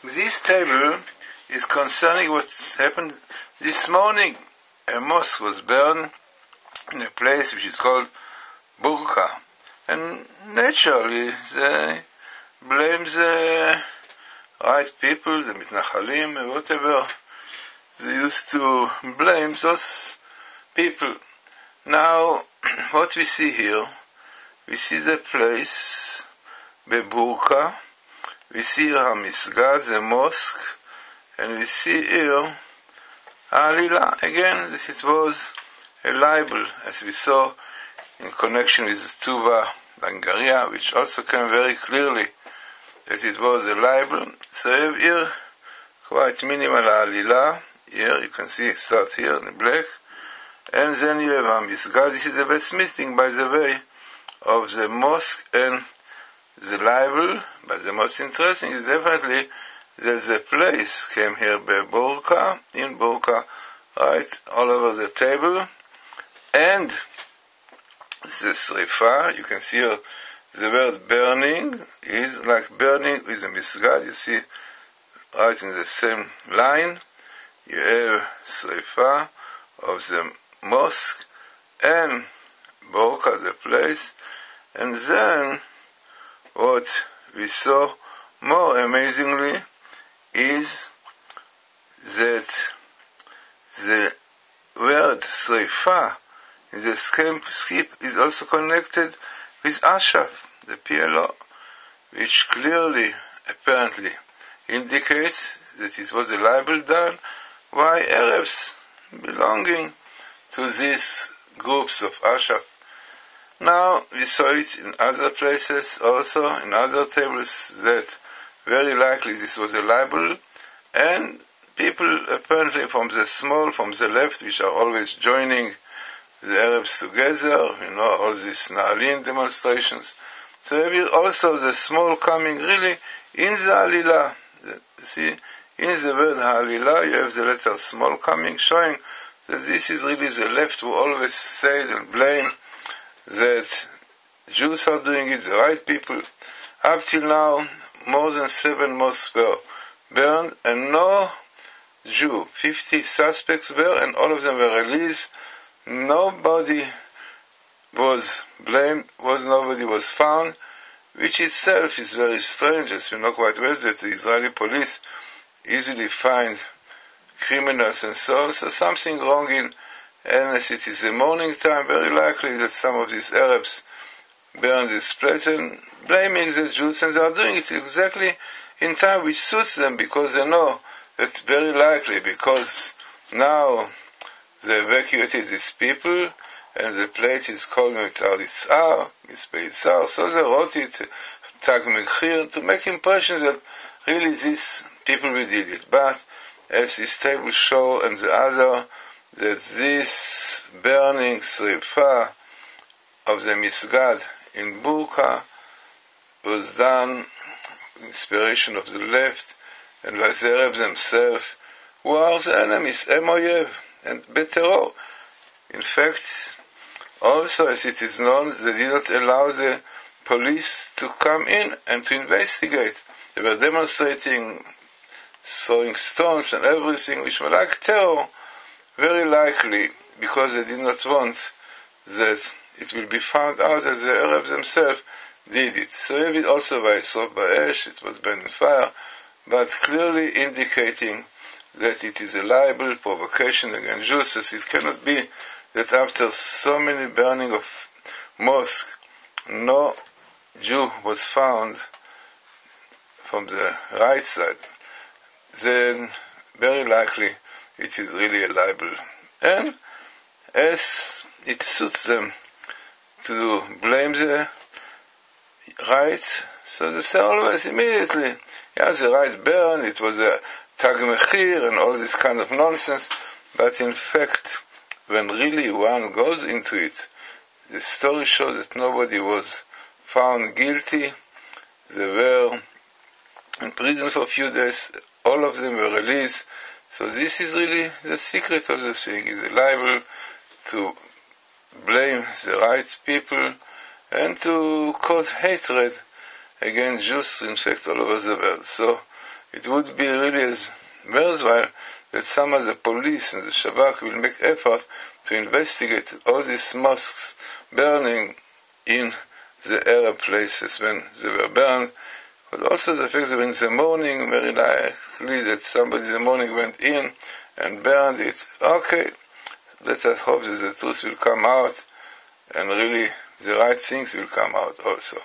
This table is concerning what happened this morning. A mosque was burned in a place which is called Burkah. And naturally, they blame the right people, the mitnachalim, whatever. They used to blame those people. Now, what we see here, we see the place, Burkah. We see here Misgad, the mosque, and we see here Alila. Again, that it was a libel, as we saw in connection with Tuva Langaria, which also came very clearly that it was a libel. So you have here quite minimal Alila. Here you can see it starts here in black. And then you have Misgad. This is the best meeting, by the way, of the mosque and the libel, but the most interesting is definitely that the place came here by Burkah, in Burkah, right, all over the table, and the srifa, you can see here, the word burning is like burning with a misgad, you see, right in the same line, you have srifa of the mosque, and Burkah, the place, and then what we saw more amazingly is that the word srifa in the skip is also connected with Ashaf, the PLO, which clearly, apparently, indicates that it was a libel done by Arabs belonging to these groups of Ashaf. Now, we saw it in other places also, in other tables, that very likely this was a libel, and people apparently from the left, which are always joining the Arabs together, all these Na'alin demonstrations. So we also the small coming really in the Alila. See, in the word Alila, you have the letter small coming, showing that this is really the left who always say and blame that Jews are doing it, the right people. Up till now, more than 7 mosques were burned, and no Jew, 50 suspects were, and all of them were released. Nobody was blamed, nobody was found, which itself is very strange, as we know quite well that the Israeli police easily find criminals and so on, so something wrong in. And as it is the morning time, very likely that some of these Arabs burn this place and blaming the Jews, and they are doing it exactly in time which suits them, because they know that very likely, because now they evacuated these people, and the place is called Mitzar, so they wrote it, Tag Mechir, to make impression that really these people did it. But as this table show and the other, that this burning srifa of the Misgad in Burkah was done with inspiration of the left and by the Arabs themselves, who are the enemies, Emoyev and Beteror. In fact, also as it is known, they did not allow the police to come in and to investigate. They were demonstrating, throwing stones and everything, which were like terror. Very likely, because they did not want that it will be found out that the Arabs themselves did it. So we have it also by Srop Ba'esh, it was burned in fire, but clearly indicating that it is a libel, provocation against Jews, as it cannot be that after so many burning of mosques, no Jew was found from the right side. Then very likely it is really a libel. And as it suits them to blame the right, so they say always immediately, the right burned, it was a Tag Mechir and all this kind of nonsense. But in fact, when really one goes into it, the story shows that nobody was found guilty. They were in prison for a few days, all of them were released. So this is really the secret of the thing, is a libel to blame the right people and to cause hatred against Jews, in fact, all over the world. So it would be really as worthwhile that some of the police and the Shabak will make effort to investigate all these mosques burning in the Arab places when they were burned, but also the fact that in the morning, very likely that somebody in the morning went in and burned it. Okay, let us hope that the truth will come out and really the right things will come out also.